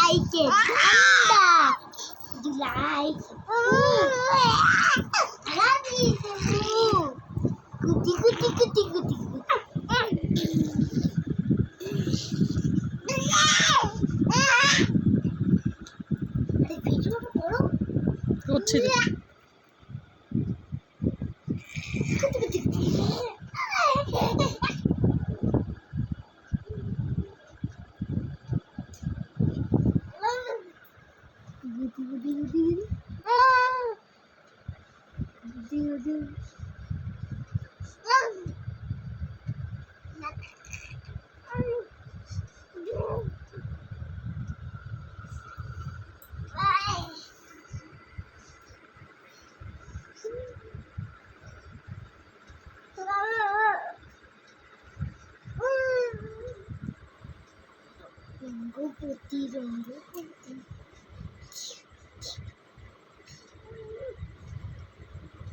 like it. Panda. You like it. Rabbit. Goody, goody, goody, goody, goody. अरे बीच में पकड़ो হচ্ছে তো। रंगों पोती रंगों